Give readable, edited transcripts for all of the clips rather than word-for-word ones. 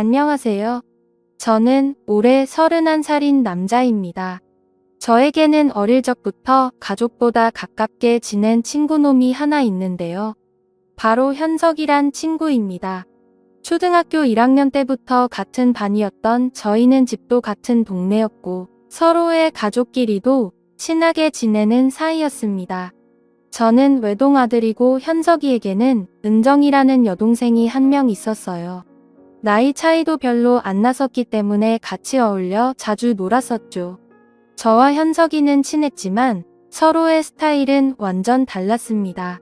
안녕하세요. 저는 올해 31살인 남자입니다. 저에게는 어릴 적부터 가족보다 가깝게 지낸 친구놈이 하나 있는데요. 바로 현석이란 친구입니다. 초등학교 1학년 때부터 같은 반이었던 저희는 집도 같은 동네였고 서로의 가족끼리도 친하게 지내는 사이였습니다. 저는 외동아들이고 현석이에게는 은정이라는 여동생이 한 명 있었어요. 나이 차이도 별로 안 났었기 때문에 같이 어울려 자주 놀았었죠. 저와 현석이는 친했지만 서로의 스타일은 완전 달랐습니다.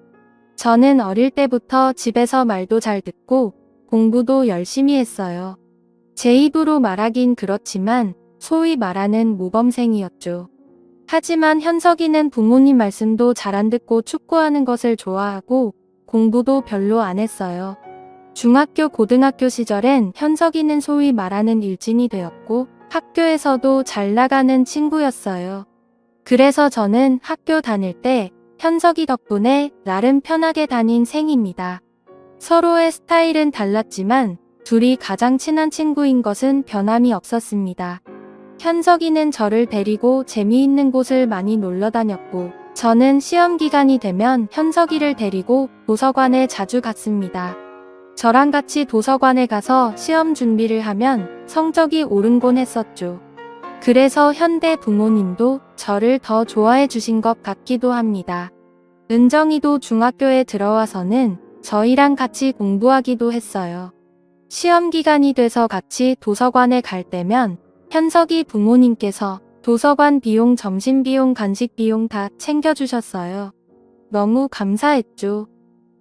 저는 어릴 때부터 집에서 말도 잘 듣고 공부도 열심히 했어요. 제 입으로 말하긴 그렇지만 소위 말하는 모범생이었죠. 하지만 현석이는 부모님 말씀도 잘 안 듣고 축구하는 것을 좋아하고 공부도 별로 안 했어요. 중학교, 고등학교 시절엔 현석이는 소위 말하는 일진이 되었고 학교에서도 잘 나가는 친구였어요. 그래서 저는 학교 다닐 때 현석이 덕분에 나름 편하게 다닌 셈입니다. 서로의 스타일은 달랐지만 둘이 가장 친한 친구인 것은 변함이 없었습니다. 현석이는 저를 데리고 재미있는 곳을 많이 놀러 다녔고 저는 시험 기간이 되면 현석이를 데리고 도서관에 자주 갔습니다. 저랑 같이 도서관에 가서 시험 준비를 하면 성적이 오르곤 했었죠. 그래서 현대 부모님도 저를 더 좋아해 주신 것 같기도 합니다. 은정이도 중학교에 들어와서는 저희랑 같이 공부하기도 했어요. 시험 기간이 돼서 같이 도서관에 갈 때면 현석이 부모님께서 도서관 비용, 점심 비용, 간식 비용 다 챙겨주셨어요. 너무 감사했죠.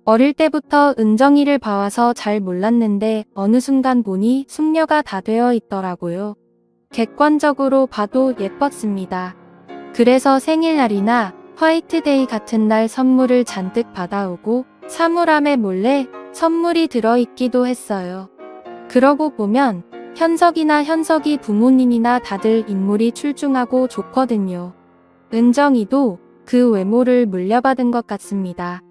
어릴 때부터 은정이를 봐와서 잘 몰랐는데 어느 순간 보니 숙녀가 다 되어 있더라고요. 객관적으로 봐도 예뻤습니다. 그래서 생일날이나 화이트데이 같은 날 선물을 잔뜩 받아오고 사물함에 몰래 선물이 들어있기도 했어요. 그러고 보면 현석이나 현석이 부모님이나 다들 인물이 출중하고 좋거든요. 은정이도 그 외모를 물려받은 것 같습니다.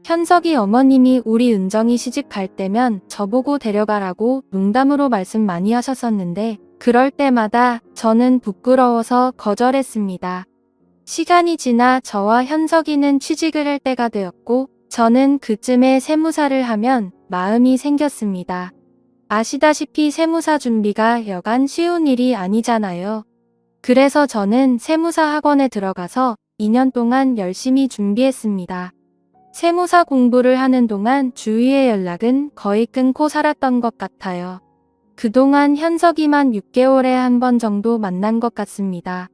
현석이 어머님이 우리 은정이 시집 갈 때면 저보고 데려가라고 농담으로 말씀 많이 하셨었는데 그럴 때마다 저는 부끄러워서 거절했습니다. 시간이 지나 저와 현석이는 취직을 할 때가 되었고 저는 그쯤에 세무사를 하면 마음이 생겼습니다. 아시다시피 세무사 준비가 여간 쉬운 일이 아니잖아요. 그래서 저는 세무사 학원에 들어가서 2년 동안 열심히 준비했습니다. 세무사 공부를 하는 동안 주위의 연락은 거의 끊고 살았던 것 같아요. 그동안 현석이만 6개월에 한 번 정도 만난 것 같습니다.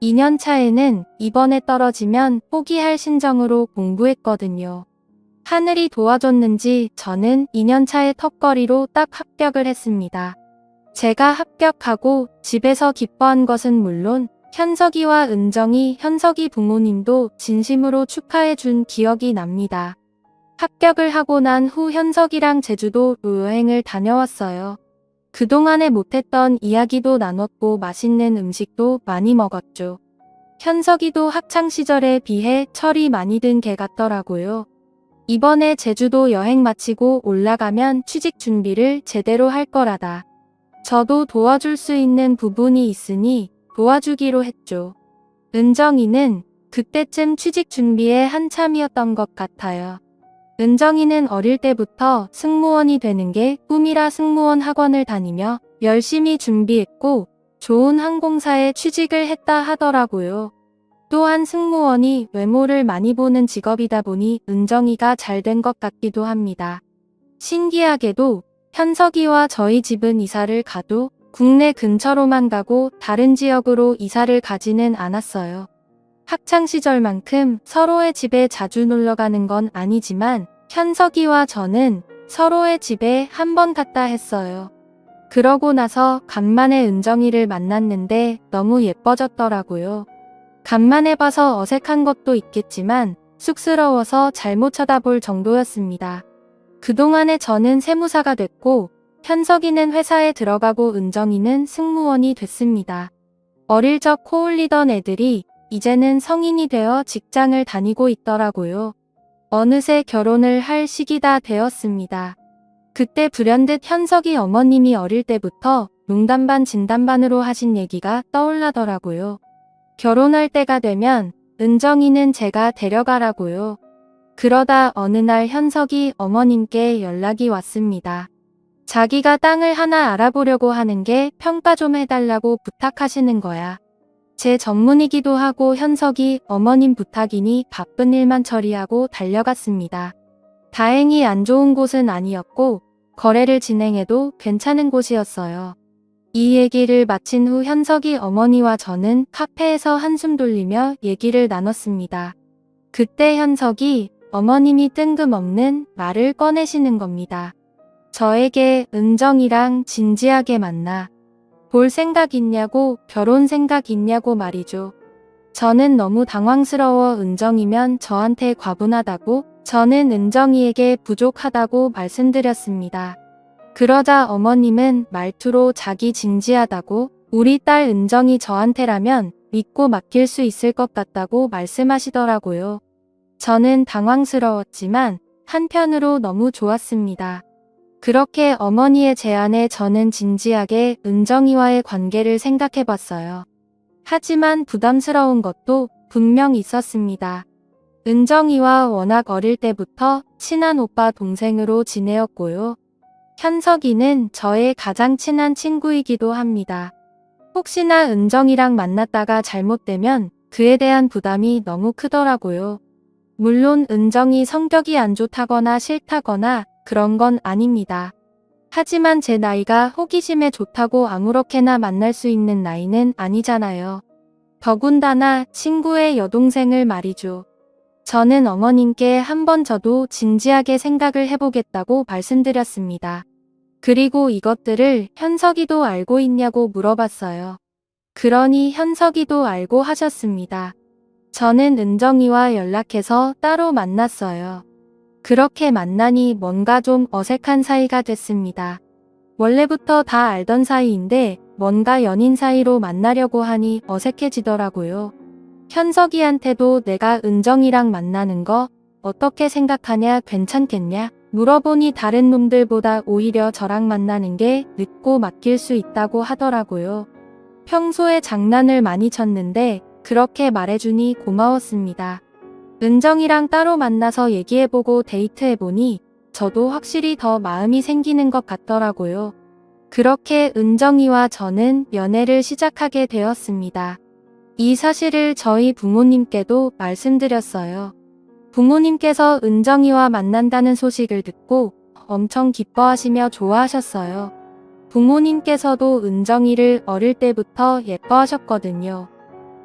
2년 차에는 이번에 떨어지면 포기할 심정으로 공부했거든요. 하늘이 도와줬는지 저는 2년 차에 턱걸이로 딱 합격을 했습니다. 제가 합격하고 집에서 기뻐한 것은 물론 현석이와 은정이, 현석이 부모님도 진심으로 축하해준 기억이 납니다. 합격을 하고 난 후 현석이랑 제주도 여행을 다녀왔어요. 그동안에 못했던 이야기도 나눴고 맛있는 음식도 많이 먹었죠. 현석이도 학창시절에 비해 철이 많이 든 개 같더라고요. 이번에 제주도 여행 마치고 올라가면 취직 준비를 제대로 할 거라다. 저도 도와줄 수 있는 부분이 있으니 도와주기로 했죠. 은정이는 그때쯤 취직 준비에 한참이었던 것 같아요. 은정이는 어릴 때부터 승무원이 되는 게 꿈이라 승무원 학원을 다니며 열심히 준비했고 좋은 항공사에 취직을 했다 하더라고요. 또한 승무원이 외모를 많이 보는 직업이다 보니 은정이가 잘 된 것 같기도 합니다. 신기하게도 현석이와 저희 집은 이사를 가도 국내 근처로만 가고 다른 지역으로 이사를 가지는 않았어요. 학창시절만큼 서로의 집에 자주 놀러가는 건 아니지만 현석이와 저는 서로의 집에 한 번 갔다 했어요. 그러고 나서 간만에 은정이를 만났는데 너무 예뻐졌더라고요. 간만에 봐서 어색한 것도 있겠지만 쑥스러워서 잘못 쳐다볼 정도였습니다. 그동안에 저는 세무사가 됐고 현석이는 회사에 들어가고 은정이는 승무원이 됐습니다. 어릴 적 코올리던 애들이 이제는 성인이 되어 직장을 다니고 있더라고요. 어느새 결혼을 할 시기가 되었습니다. 그때 불현듯 현석이 어머님이 어릴 때부터 농담 반 진담 반으로 하신 얘기가 떠올라더라고요. 결혼할 때가 되면 은정이는 제가 데려가라고요. 그러다 어느 날 현석이 어머님께 연락이 왔습니다. 자기가 땅을 하나 알아보려고 하는 게 평가 좀 해달라고 부탁하시는 거야. 제 전문이기도 하고 현석이 어머님 부탁이니 바쁜 일만 처리하고 달려갔습니다. 다행히 안 좋은 곳은 아니었고 거래를 진행해도 괜찮은 곳이었어요. 이 얘기를 마친 후 현석이 어머니와 저는 카페에서 한숨 돌리며 얘기를 나눴습니다. 그때 현석이 어머님이 뜬금없는 말을 꺼내시는 겁니다. 저에게 은정이랑 진지하게 만나 볼 생각 있냐고, 결혼 생각 있냐고 말이죠. 저는 너무 당황스러워 은정이면 저한테 과분하다고, 저는 은정이에게 부족하다고 말씀드렸습니다. 그러자 어머님은 말투로 자기 진지하다고, 우리 딸 은정이 저한테라면 믿고 맡길 수 있을 것 같다고 말씀하시더라고요. 저는 당황스러웠지만 한편으로 너무 좋았습니다. 그렇게 어머니의 제안에 저는 진지하게 은정이와의 관계를 생각해봤어요. 하지만 부담스러운 것도 분명 있었습니다. 은정이와 워낙 어릴 때부터 친한 오빠 동생으로 지내었고요. 현석이는 저의 가장 친한 친구이기도 합니다. 혹시나 은정이랑 만났다가 잘못되면 그에 대한 부담이 너무 크더라고요. 물론 은정이 성격이 안 좋다거나 싫다거나 그런 건 아닙니다. 하지만 제 나이가 호기심에 좋다고 아무렇게나 만날 수 있는 나이는 아니잖아요. 더군다나 친구의 여동생을 말이죠. 저는 어머님께 한번 저도 진지하게 생각을 해보겠다고 말씀드렸습니다. 그리고 이것들을 현석이도 알고 있냐고 물어봤어요. 그러니 현석이도 알고 하셨습니다. 저는 은정이와 연락해서 따로 만났어요. 그렇게 만나니 뭔가 좀 어색한 사이가 됐습니다. 원래부터 다 알던 사이인데 뭔가 연인 사이로 만나려고 하니 어색해지더라고요. 현석이한테도 내가 은정이랑 만나는 거 어떻게 생각하냐, 괜찮겠냐 물어보니 다른 놈들보다 오히려 저랑 만나는 게 늦고 맡길 수 있다고 하더라고요. 평소에 장난을 많이 쳤는데 그렇게 말해주니 고마웠습니다. 은정이랑 따로 만나서 얘기해보고 데이트해보니 저도 확실히 더 마음이 생기는 것 같더라고요. 그렇게 은정이와 저는 연애를 시작하게 되었습니다. 이 사실을 저희 부모님께도 말씀드렸어요. 부모님께서 은정이와 만난다는 소식을 듣고 엄청 기뻐하시며 좋아하셨어요. 부모님께서도 은정이를 어릴 때부터 예뻐하셨거든요.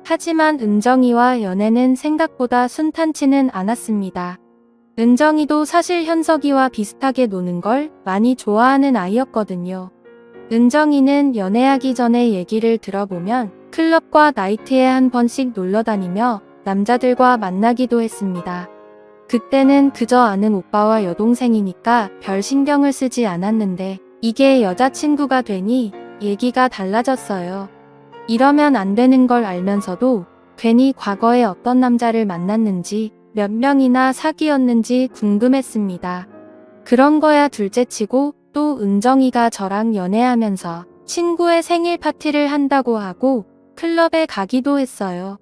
하지만 은정이와 연애는 생각보다 순탄치는 않았습니다. 은정이도 사실 현석이와 비슷하게 노는 걸 많이 좋아하는 아이였거든요. 은정이는 연애하기 전에 얘기를 들어보면 클럽과 나이트에 한 번씩 놀러다니며 남자들과 만나기도 했습니다. 그때는 그저 아는 오빠와 여동생이니까 별 신경을 쓰지 않았는데 이게 여자친구가 되니 얘기가 달라졌어요. 이러면 안 되는 걸 알면서도 괜히 과거에 어떤 남자를 만났는지 몇 명이나 사귀었는지 궁금했습니다. 그런 거야 둘째치고 또 은정이가 저랑 연애하면서 친구의 생일 파티를 한다고 하고 클럽에 가기도 했어요.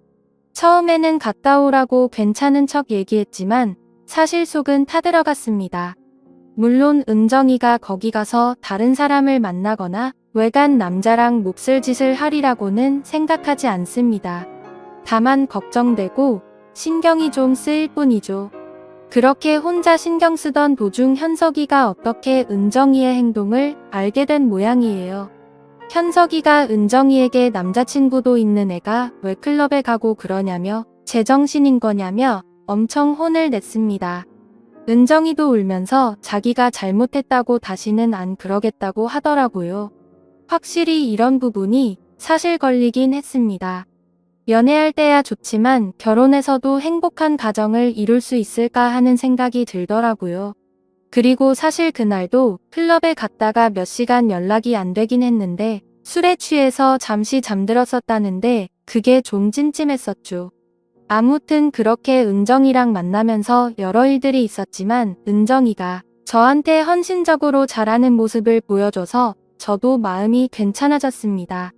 처음에는 갔다 오라고 괜찮은 척 얘기했지만 사실 속은 타들어갔습니다. 물론 은정이가 거기 가서 다른 사람을 만나거나 외간 남자랑 몹쓸 짓을 하리라고는 생각하지 않습니다. 다만 걱정되고 신경이 좀 쓰일 뿐이죠. 그렇게 혼자 신경 쓰던 도중 현석이가 어떻게 은정이의 행동을 알게 된 모양이에요. 현석이가 은정이에게 남자친구도 있는 애가 왜 클럽에 가고 그러냐며 제정신인 거냐며 엄청 혼을 냈습니다. 은정이도 울면서 자기가 잘못했다고 다시는 안 그러겠다고 하더라고요. 확실히 이런 부분이 사실 걸리긴 했습니다. 연애할 때야 좋지만 결혼해서도 행복한 가정을 이룰 수 있을까 하는 생각이 들더라고요. 그리고 사실 그날도 클럽에 갔다가 몇 시간 연락이 안 되긴 했는데 술에 취해서 잠시 잠들었었다는데 그게 좀 찜찜했었죠. 아무튼 그렇게 은정이랑 만나면서 여러 일들이 있었지만 은정이가 저한테 헌신적으로 잘하는 모습을 보여줘서 저도 마음이 괜찮아졌습니다.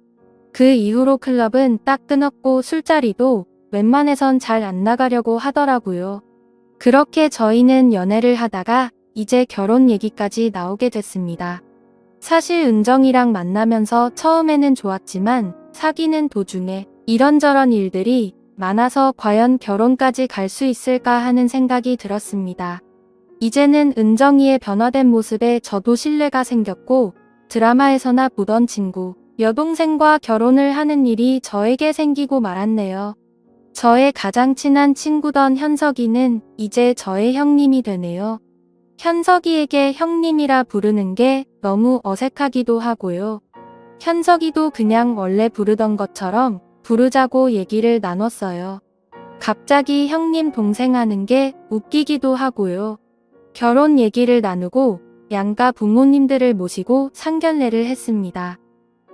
그 이후로 클럽은 딱 끊었고 술자리도 웬만해선 잘 안 나가려고 하더라고요. 그렇게 저희는 연애를 하다가 이제 결혼 얘기까지 나오게 됐습니다. 사실 은정이랑 만나면서 처음에는 좋았지만 사귀는 도중에 이런저런 일들이 많아서 과연 결혼까지 갈 수 있을까 하는 생각이 들었습니다. 이제는 은정이의 변화된 모습에 저도 신뢰가 생겼고 드라마에서나 보던 친구, 여동생과 결혼을 하는 일이 저에게 생기고 말았네요. 저의 가장 친한 친구던 현석이는 이제 저의 형님이 되네요. 현석이에게 형님이라 부르는 게 너무 어색하기도 하고요. 현석이도 그냥 원래 부르던 것처럼 부르자고 얘기를 나눴어요. 갑자기 형님 동생 하는 게 웃기기도 하고요. 결혼 얘기를 나누고 양가 부모님들을 모시고 상견례를 했습니다.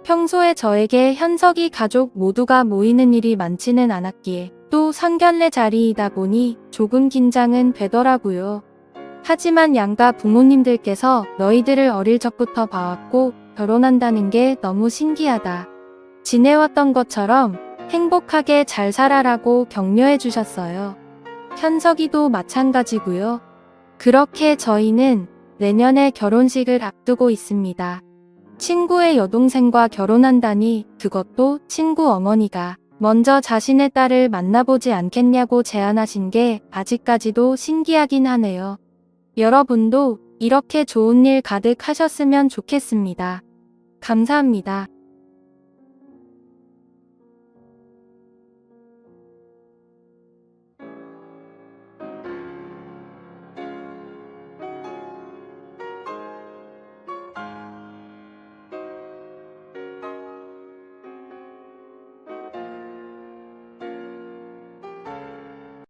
평소에 저에게 현석이 가족 모두가 모이는 일이 많지는 않았기에 또 상견례 자리이다 보니 조금 긴장은 되더라고요. 하지만 양가 부모님들께서 너희들을 어릴 적부터 봐왔고 결혼한다는 게 너무 신기하다. 지내왔던 것처럼 행복하게 잘 살아라고 격려해 주셨어요. 현석이도 마찬가지고요. 그렇게 저희는 내년에 결혼식을 앞두고 있습니다. 친구의 여동생과 결혼한다니 그것도 친구 어머니가 먼저 자신의 딸을 만나보지 않겠냐고 제안하신 게 아직까지도 신기하긴 하네요. 여러분도 이렇게 좋은 일 가득 하셨으면 좋겠습니다. 감사합니다.